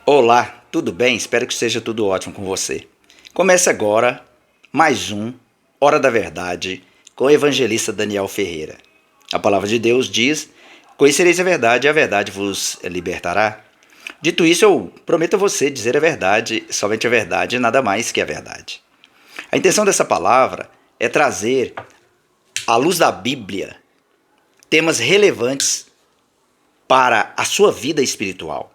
Olá, tudo bem? Espero que esteja tudo ótimo com você. Começa agora mais um Hora da Verdade com o evangelista Daniel Ferreira. A palavra de Deus diz: Conhecereis a verdade e a verdade vos libertará. Dito isso, eu prometo a você dizer a verdade, somente a verdade e nada mais que a verdade. A intenção dessa palavra é trazer, à luz da Bíblia, temas relevantes para a sua vida espiritual.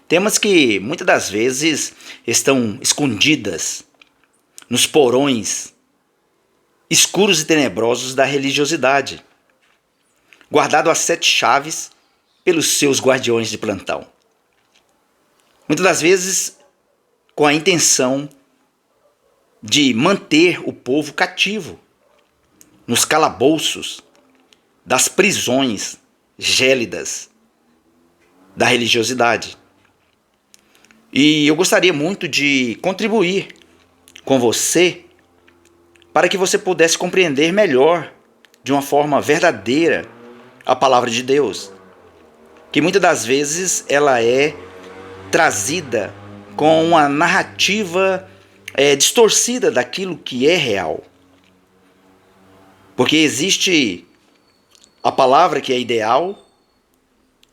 Temas que muitas das vezes estão escondidas nos porões escuros e tenebrosos da religiosidade, guardado às 7 chaves pelos seus guardiões de plantão. Muitas das vezes com a intenção de manter o povo cativo nos calabouços das prisões gélidas da religiosidade. E eu gostaria muito de contribuir com você para que você pudesse compreender melhor, de uma forma verdadeira, a palavra de Deus, que muitas das vezes ela é trazida com uma narrativa distorcida daquilo que é real. Porque existe a palavra que é ideal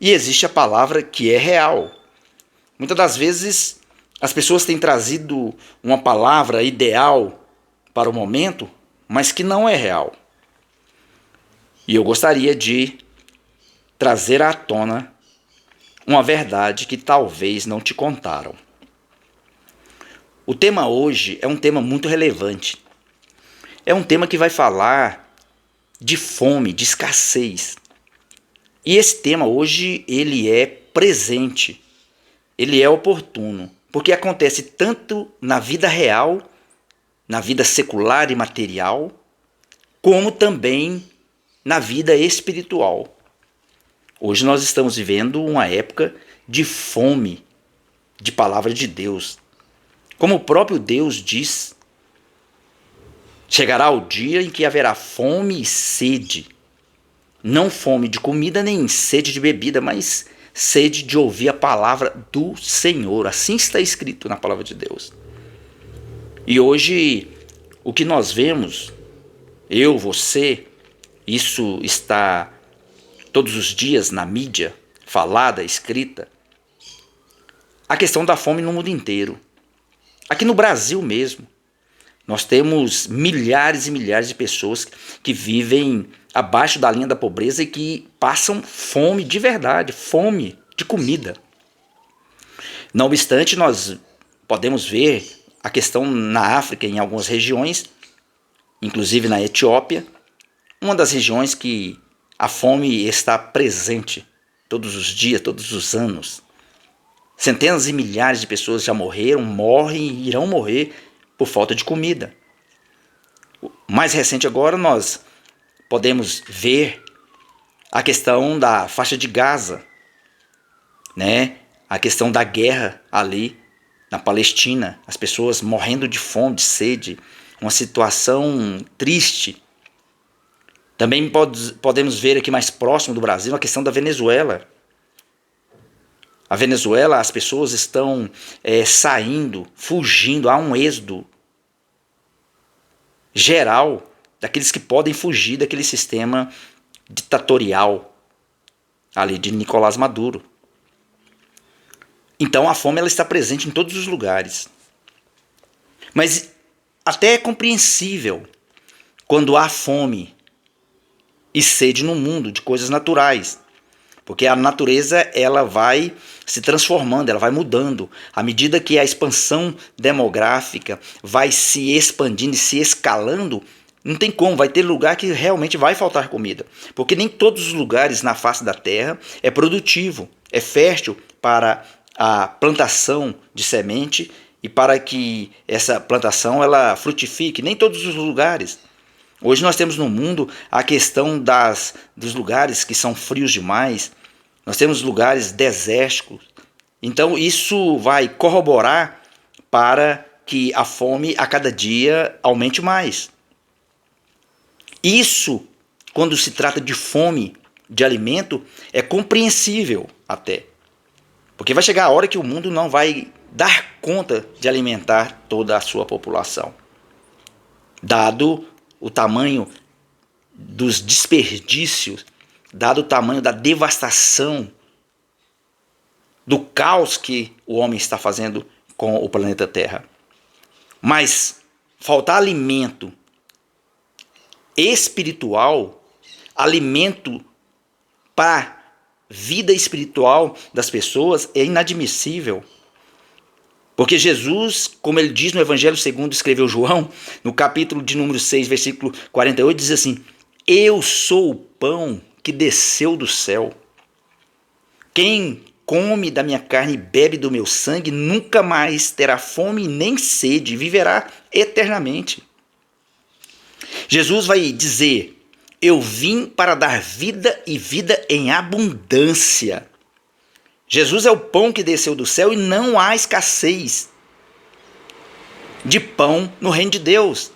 e existe a palavra que é real. Muitas das vezes as pessoas têm trazido uma palavra ideal para o momento, mas que não é real. E eu gostaria de trazer à tona uma verdade que talvez não te contaram. O tema hoje é um tema muito relevante. É um tema que vai falar de fome, de escassez. E esse tema hoje ele é presente, ele é oportuno, porque acontece tanto na vida real, na vida secular e material, como também na vida espiritual. Hoje nós estamos vivendo uma época de fome, de palavra de Deus. Como o próprio Deus diz, chegará o dia em que haverá fome e sede. Não fome de comida nem sede de bebida, mas sede de ouvir a palavra do Senhor. Assim está escrito na palavra de Deus. E hoje o que nós vemos, eu, você, isso está todos os dias na mídia, falada, escrita, a questão da fome no mundo inteiro. Aqui no Brasil mesmo, nós temos milhares e milhares de pessoas que vivem abaixo da linha da pobreza e que passam fome de verdade, fome de comida. Não obstante, nós podemos ver a questão na África, em algumas regiões, inclusive na Etiópia, uma das regiões que a fome está presente todos os dias, todos os anos. Centenas e milhares de pessoas já morreram, morrem e irão morrer por falta de comida. O mais recente agora nós podemos ver a questão da faixa de Gaza, né? A questão da guerra ali na Palestina, as pessoas morrendo de fome, de sede, uma situação triste. Também podemos ver aqui mais próximo do Brasil a questão da Venezuela. A Venezuela, as pessoas estão saindo, fugindo, há um êxodo geral daqueles que podem fugir daquele sistema ditatorial ali de Nicolás Maduro. Então a fome ela está presente em todos os lugares. Mas até é compreensível quando há fome e sede no mundo de coisas naturais. Porque a natureza ela vai se transformando, ela vai mudando. À medida que a expansão demográfica vai se expandindo e se escalando, não tem como, vai ter lugar que realmente vai faltar comida. Porque nem todos os lugares na face da terra é produtivo, é fértil para a plantação de semente e para que essa plantação ela frutifique. Nem todos os lugares. Hoje nós temos no mundo a questão dos lugares que são frios demais. Nós temos lugares desérticos. Então isso vai corroborar para que a fome a cada dia aumente mais. Isso, quando se trata de fome de alimento, é compreensível até. Porque vai chegar a hora que o mundo não vai dar conta de alimentar toda a sua população. Dado o tamanho dos desperdícios, dado o tamanho da devastação, do caos que o homem está fazendo com o planeta Terra. Mas faltar alimento espiritual, alimento para a vida espiritual das pessoas é inadmissível. Porque Jesus, como ele diz no Evangelho segundo escreveu João, no capítulo de número 6, versículo 48, diz assim: eu sou o pão que desceu do céu. Quem come da minha carne e bebe do meu sangue nunca mais terá fome nem sede, viverá eternamente. Jesus vai dizer: eu vim para dar vida e vida em abundância. Jesus é o pão que desceu do céu e não há escassez de pão no reino de Deus.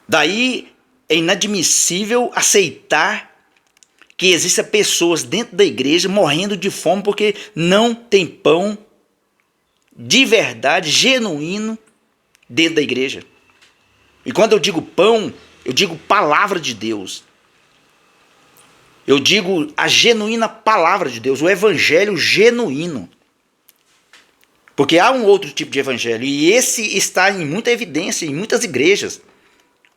Daí é inadmissível aceitar que existam pessoas dentro da igreja morrendo de fome porque não tem pão de verdade, genuíno, dentro da igreja. E quando eu digo pão, eu digo palavra de Deus. Eu digo a genuína palavra de Deus, o evangelho genuíno. Porque há um outro tipo de evangelho e esse está em muita evidência em muitas igrejas.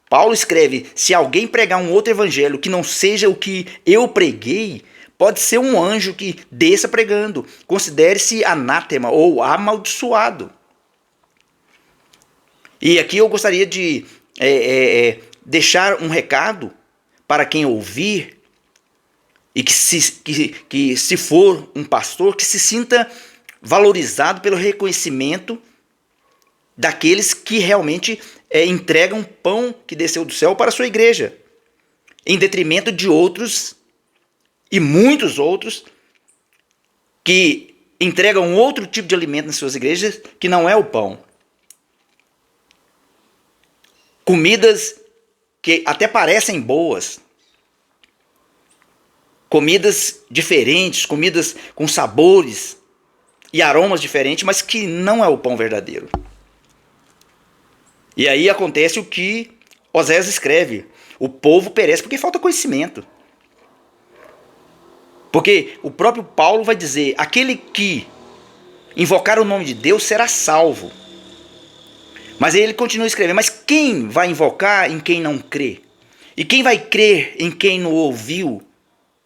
Paulo escreve: se alguém pregar um outro evangelho que não seja o que eu preguei, pode ser um anjo que desça pregando. Considere-se anátema ou amaldiçoado. E aqui eu gostaria de deixar um recado para quem ouvir e que se for um pastor, que se sinta valorizado pelo reconhecimento daqueles que realmente entregam pão que desceu do céu para a sua igreja, em detrimento de outros e muitos outros que entregam outro tipo de alimento nas suas igrejas que não é o pão. Comidas que até parecem boas, comidas diferentes, comidas com sabores e aromas diferentes, mas que não é o pão verdadeiro. E aí acontece o que Oséias escreve: o povo perece porque falta conhecimento. Porque o próprio Paulo vai dizer: aquele que invocar o nome de Deus será salvo. Mas aí ele continua escrevendo: mas quem vai invocar em quem não crê? E quem vai crer em quem não ouviu?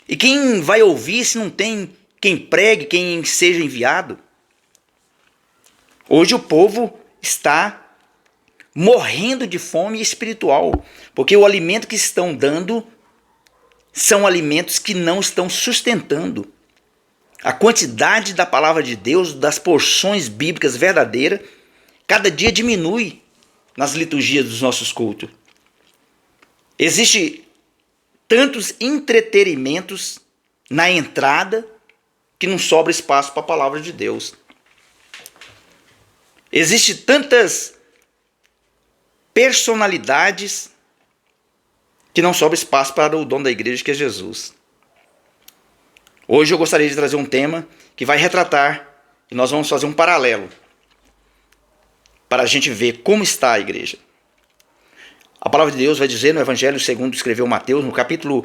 E quem vai ouvir se não tem quem pregue, quem seja enviado? Hoje o povo está morrendo de fome espiritual, porque o alimento que estão dando são alimentos que não estão sustentando. A quantidade da palavra de Deus, das porções bíblicas verdadeiras, cada dia diminui nas liturgias dos nossos cultos. Existem tantos entretenimentos na entrada que não sobra espaço para a palavra de Deus. Existem tantas personalidades que não sobra espaço para o dono da igreja, que é Jesus. Hoje eu gostaria de trazer um tema que vai retratar, e nós vamos fazer um paralelo para a gente ver como está a igreja. A palavra de Deus vai dizer no Evangelho segundo escreveu Mateus, no capítulo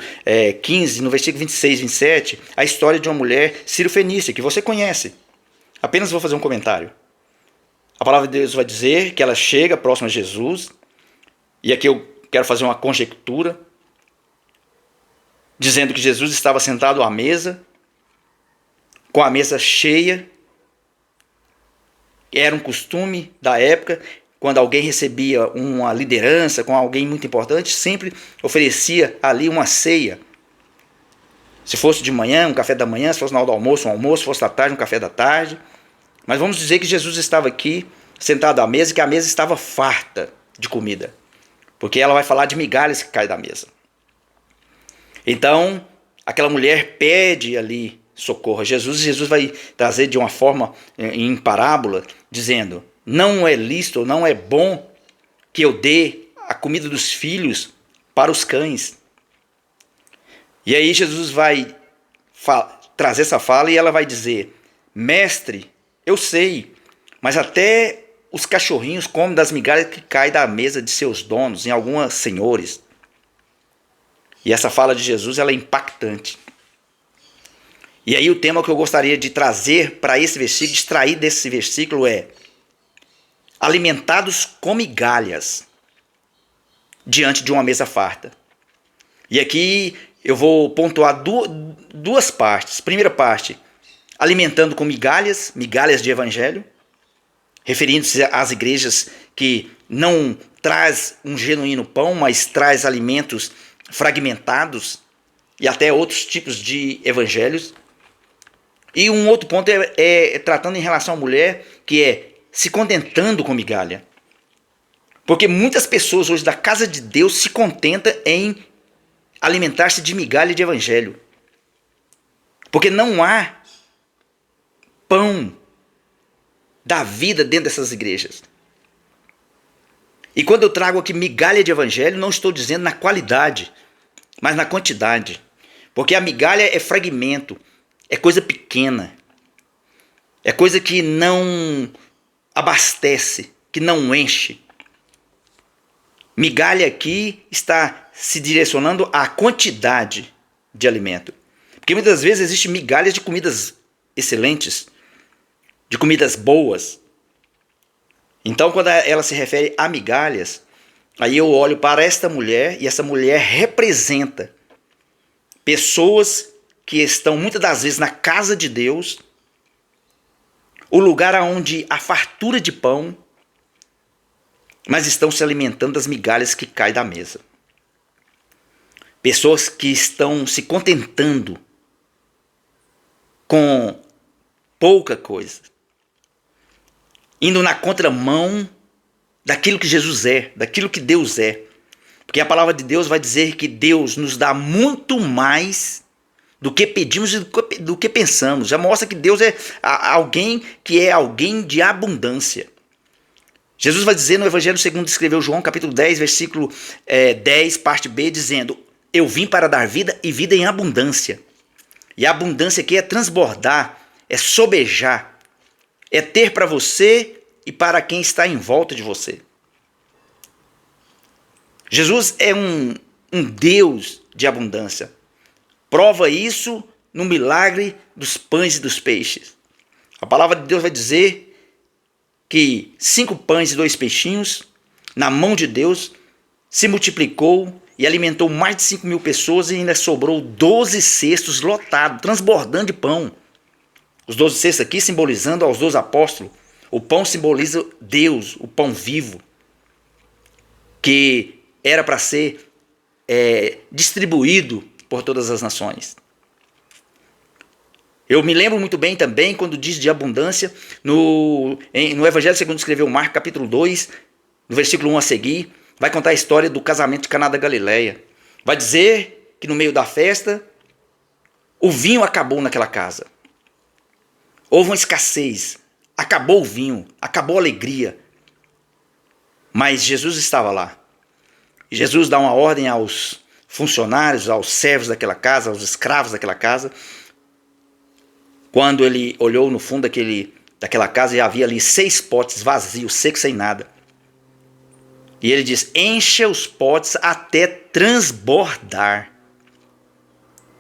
15, no versículo 26 e 27, a história de uma mulher cirofenícia, que você conhece. Apenas vou fazer um comentário. A palavra de Deus vai dizer que ela chega próxima a Jesus, e aqui eu quero fazer uma conjectura, dizendo que Jesus estava sentado à mesa, com a mesa cheia. Era um costume da época, quando alguém recebia uma liderança com alguém muito importante, sempre oferecia ali uma ceia. Se fosse de manhã, um café da manhã; se fosse na hora do almoço, um almoço; se fosse da tarde, um café da tarde. Mas vamos dizer que Jesus estava aqui, sentado à mesa, e que a mesa estava farta de comida. Porque ela vai falar de migalhas que caem da mesa. Então, aquela mulher pede ali socorro a Jesus, e Jesus vai trazer de uma forma em parábola, dizendo: não é lícito, não é bom que eu dê a comida dos filhos para os cães. E aí Jesus vai trazer essa fala e ela vai dizer: mestre, eu sei, mas até os cachorrinhos comem das migalhas que caem da mesa de seus donos, em algumas senhores. E essa fala de Jesus, ela é impactante. E aí o tema que eu gostaria de trazer para esse versículo, extrair desse versículo é: alimentados com migalhas diante de uma mesa farta. E aqui eu vou pontuar duas partes. Primeira parte, alimentando com migalhas, migalhas de evangelho, referindo-se às igrejas que não traz um genuíno pão, mas traz alimentos fragmentados e até outros tipos de evangelhos. E um outro ponto é tratando em relação à mulher, que é se contentando com migalha. Porque muitas pessoas hoje da casa de Deus se contentam em alimentar-se de migalha de evangelho. Porque não há pão da vida dentro dessas igrejas. E quando eu trago aqui migalha de evangelho, não estou dizendo na qualidade, mas na quantidade. Porque a migalha é fragmento, é coisa pequena, é coisa que não abastece, que não enche. Migalha aqui está se direcionando à quantidade de alimento. Porque muitas vezes existe migalhas de comidas excelentes, de comidas boas. Então, quando ela se refere a migalhas, aí eu olho para esta mulher e essa mulher representa pessoas que estão muitas das vezes na casa de Deus, o lugar onde há fartura de pão, mas estão se alimentando das migalhas que caem da mesa. Pessoas que estão se contentando com pouca coisa, indo na contramão daquilo que Jesus é, daquilo que Deus é. Porque a palavra de Deus vai dizer que Deus nos dá muito mais do que pedimos e do que pensamos. Já mostra que Deus é alguém que é alguém de abundância. Jesus vai dizer no Evangelho segundo escreveu João, capítulo 10, versículo 10, parte B, dizendo: eu vim para dar vida e vida em abundância. E a abundância aqui é transbordar, é sobejar, é ter para você e para quem está em volta de você. Jesus é um Deus de abundância. Prova isso no milagre dos pães e dos peixes. A palavra de Deus vai dizer que 5 pães e 2 peixinhos, na mão de Deus, se multiplicou e alimentou mais de 5.000 pessoas e ainda sobrou 12 cestos lotados, transbordando de pão. Os 12 cestos aqui simbolizando aos 12 apóstolos. O pão simboliza Deus, o pão vivo, que era para ser distribuído por todas as nações. Eu me lembro muito bem também quando diz de abundância no Evangelho segundo escreveu Marcos, capítulo 2, no versículo 1 a seguir, vai contar a história do casamento de Caná da Galileia. Vai dizer que no meio da festa, o vinho acabou naquela casa. Houve uma escassez, acabou o vinho, acabou a alegria. Mas Jesus estava lá. E Jesus dá uma ordem aos funcionários, aos servos daquela casa, aos escravos daquela casa. Quando ele olhou no fundo daquela casa e havia ali 6 potes vazios, secos, sem nada. E ele diz: encha os potes até transbordar.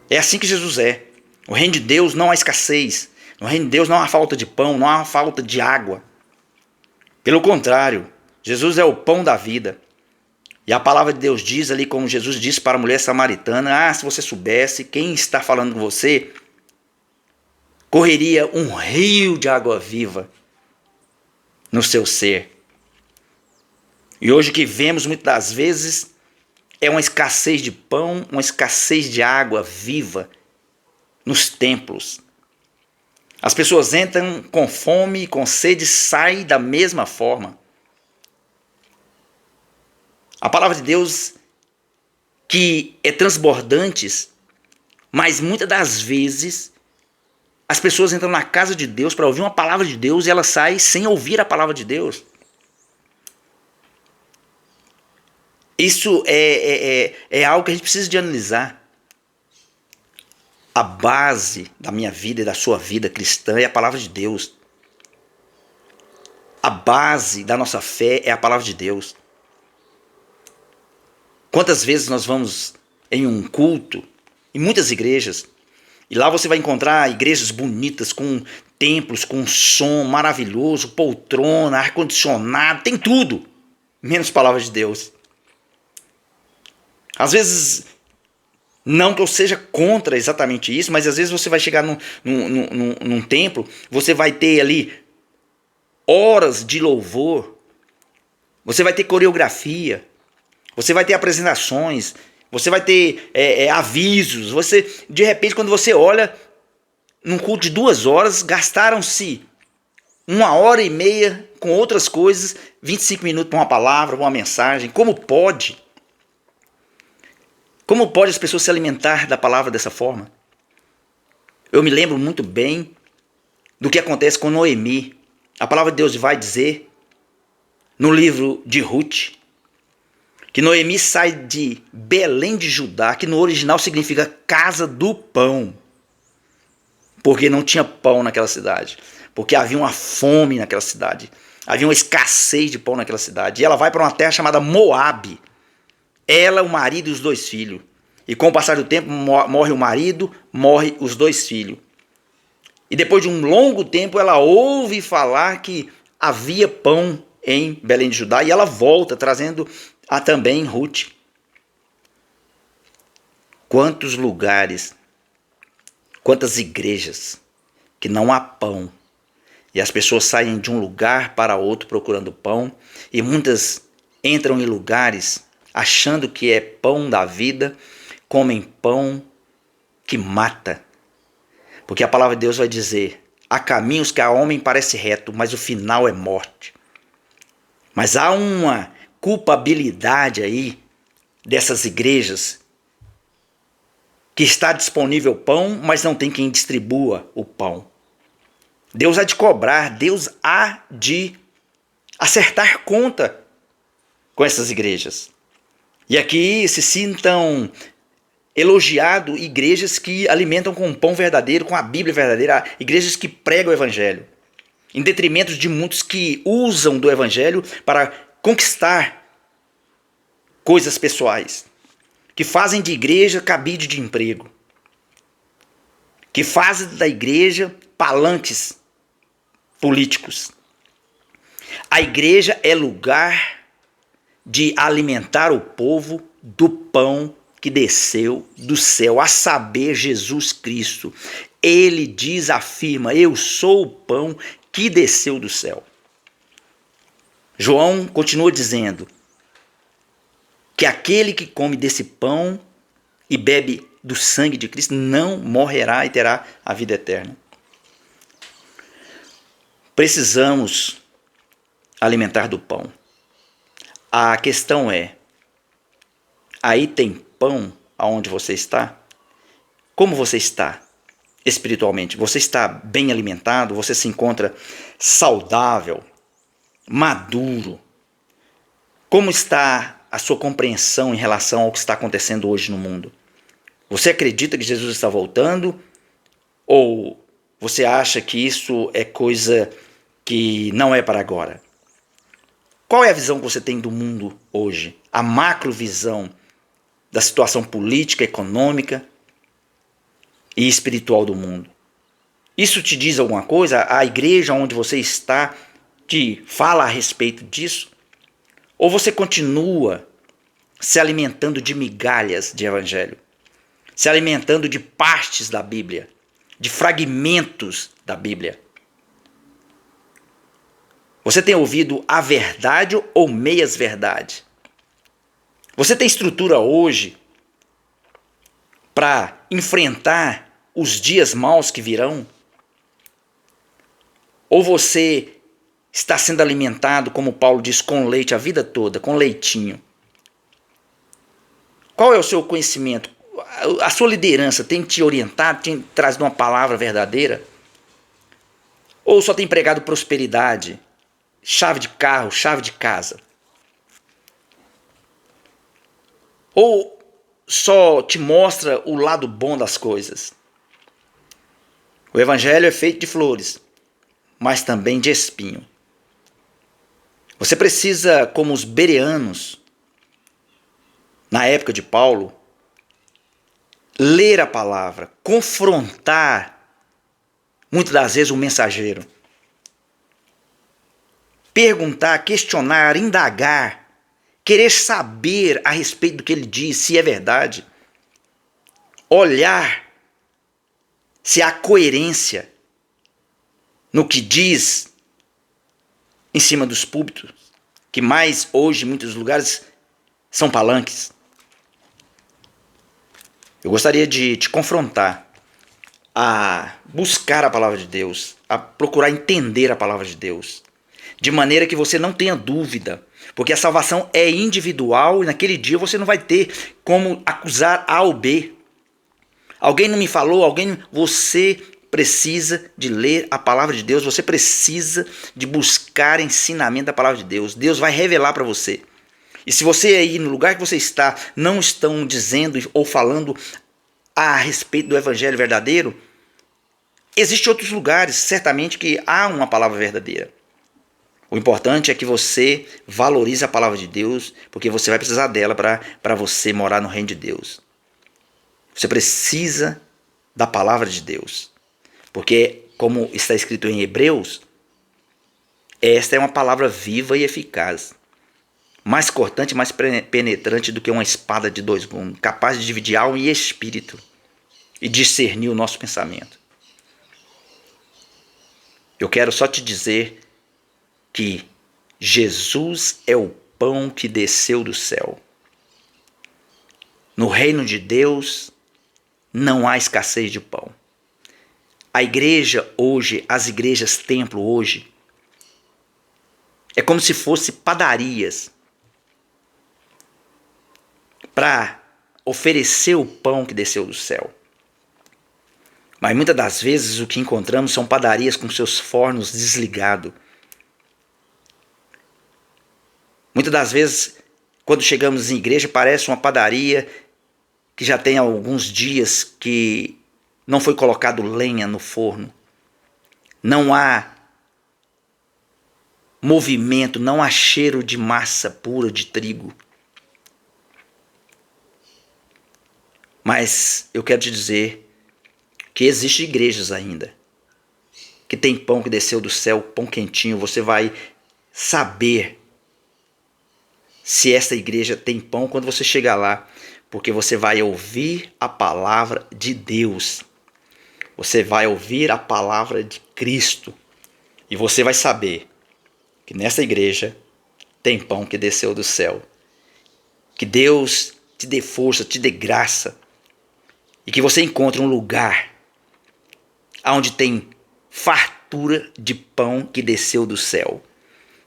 É assim que Jesus é. No reino de Deus não há escassez. No reino de Deus não há falta de pão, não há falta de água. Pelo contrário, Jesus é o pão da vida. E a palavra de Deus diz ali, como Jesus disse para a mulher samaritana: se você soubesse quem está falando com você, correria um rio de água viva no seu ser. E hoje o que vemos muitas das vezes é uma escassez de pão, uma escassez de água viva nos templos. As pessoas entram com fome e com sede e saem da mesma forma. A palavra de Deus que é transbordante, mas muitas das vezes as pessoas entram na casa de Deus para ouvir uma palavra de Deus e elas saem sem ouvir a palavra de Deus. Isso é algo que a gente precisa de analisar. A base da minha vida e da sua vida cristã é a palavra de Deus. A base da nossa fé é a palavra de Deus. Quantas vezes nós vamos em um culto, em muitas igrejas, e lá você vai encontrar igrejas bonitas, com templos, com som maravilhoso, poltrona, ar-condicionado, tem tudo, menos palavra de Deus. Às vezes, não que eu seja contra exatamente isso, mas às vezes você vai chegar num templo, você vai ter ali horas de louvor, você vai ter coreografia, você vai ter apresentações, você vai ter avisos. Você, de repente, quando você olha, num culto de 2 horas, gastaram-se 1h30 com outras coisas, 25 minutos para uma palavra, para uma mensagem. Como pode? Como pode as pessoas se alimentar da palavra dessa forma? Eu me lembro muito bem do que acontece com Noemi. A palavra de Deus vai dizer, no livro de Ruth, que Noemi sai de Belém de Judá, que no original significa casa do pão, porque não tinha pão naquela cidade, porque havia uma fome naquela cidade, havia uma escassez de pão naquela cidade, e ela vai para uma terra chamada Moabe, ela, o marido e os 2 filhos, e com o passar do tempo morre o marido, morre os 2 filhos, e depois de um longo tempo ela ouve falar que havia pão em Belém de Judá, e ela volta trazendo também Ruth. Quantos lugares, quantas igrejas que não há pão, e as pessoas saem de um lugar para outro procurando pão, e muitas entram em lugares achando que é pão da vida, comem pão que mata, porque a palavra de Deus vai dizer: há caminhos que a homem parece reto, mas o final é morte. Mas há uma culpabilidade aí dessas igrejas que está disponível pão, mas não tem quem distribua o pão. Deus há de cobrar, Deus há de acertar conta com essas igrejas. E aqui se sintam elogiados igrejas que alimentam com o pão verdadeiro, com a Bíblia verdadeira, igrejas que pregam o Evangelho, em detrimento de muitos que usam do Evangelho para conquistar coisas pessoais, que fazem de igreja cabide de emprego, que fazem da igreja palanques políticos. A igreja é lugar de alimentar o povo do pão que desceu do céu, a saber, Jesus Cristo. Ele diz, afirma: eu sou o pão que desceu do céu. João continua dizendo que aquele que come desse pão e bebe do sangue de Cristo não morrerá e terá a vida eterna. Precisamos alimentar do pão. A questão é: aí tem pão aonde você está? Como você está espiritualmente? Você está bem alimentado? Você se encontra saudável, maduro? Como está a sua compreensão em relação ao que está acontecendo hoje no mundo? Você acredita que Jesus está voltando? Ou você acha que isso é coisa que não é para agora? Qual é a visão que você tem do mundo hoje? A macrovisão da situação política, econômica e espiritual do mundo. Isso te diz alguma coisa? A igreja onde você está te fala a respeito disso? Ou você continua se alimentando de migalhas de evangelho? Se alimentando de partes da Bíblia, de fragmentos da Bíblia? Você tem ouvido a verdade ou meias verdades? Você tem estrutura hoje para enfrentar os dias maus que virão? Ou você está sendo alimentado, como Paulo diz, com leite a vida toda, com leitinho? Qual é o seu conhecimento? A sua liderança tem te orientado, tem trazido uma palavra verdadeira? Ou só tem pregado prosperidade, chave de carro, chave de casa? Ou só te mostra o lado bom das coisas? O evangelho é feito de flores, mas também de espinho. Você precisa, como os bereanos, na época de Paulo, ler a palavra, confrontar, muitas das vezes, o mensageiro. Perguntar, questionar, indagar, querer saber a respeito do que ele diz, se é verdade. Olhar se há coerência no que diz em cima dos púlpitos, que mais hoje, em muitos lugares, são palanques. Eu gostaria de te confrontar a buscar a palavra de Deus, a procurar entender a palavra de Deus, de maneira que você não tenha dúvida, porque a salvação é individual e naquele dia você não vai ter como acusar A ou B. Alguém não me falou, você precisa de ler a palavra de Deus, você precisa de buscar ensinamento da palavra de Deus. Deus vai revelar para você. E se você aí, no lugar que você está, não estão dizendo ou falando a respeito do evangelho verdadeiro, existem outros lugares, certamente, que há uma palavra verdadeira. O importante é que você valorize a palavra de Deus, porque você vai precisar dela para você morar no reino de Deus. Você precisa da palavra de Deus, porque, como está escrito em Hebreus, esta é uma palavra viva e eficaz, mais cortante e mais penetrante do que uma espada de dois gumes, capaz de dividir alma e espírito e discernir o nosso pensamento. Eu quero só te dizer que Jesus é o pão que desceu do céu. No reino de Deus não há escassez de pão. A igreja hoje, as igrejas templo hoje, é como se fosse padarias para oferecer o pão que desceu do céu. Mas muitas das vezes o que encontramos são padarias com seus fornos desligados. Muitas das vezes, quando chegamos em igreja, parece uma padaria que já tem alguns dias que não foi colocado lenha no forno. Não há movimento, não há cheiro de massa pura de trigo. Mas eu quero te dizer que existem igrejas ainda que tem pão que desceu do céu, pão quentinho. Você vai saber se essa igreja tem pão quando você chegar lá, porque você vai ouvir a palavra de Deus. Você vai ouvir a palavra de Cristo. E você vai saber que nessa igreja tem pão que desceu do céu. Que Deus te dê força, te dê graça. E que você encontre um lugar onde tem fartura de pão que desceu do céu.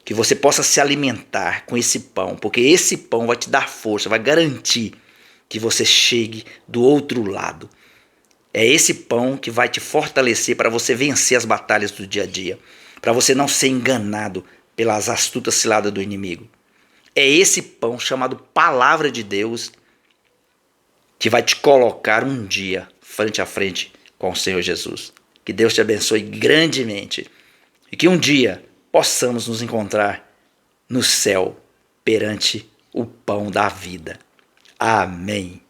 Que você possa se alimentar com esse pão, porque esse pão vai te dar força, vai garantir que você chegue do outro lado. É esse pão que vai te fortalecer para você vencer as batalhas do dia a dia, para você não ser enganado pelas astutas ciladas do inimigo. É esse pão chamado Palavra de Deus que vai te colocar um dia frente a frente com o Senhor Jesus. Que Deus te abençoe grandemente e que um dia possamos nos encontrar no céu perante o pão da vida. Amém.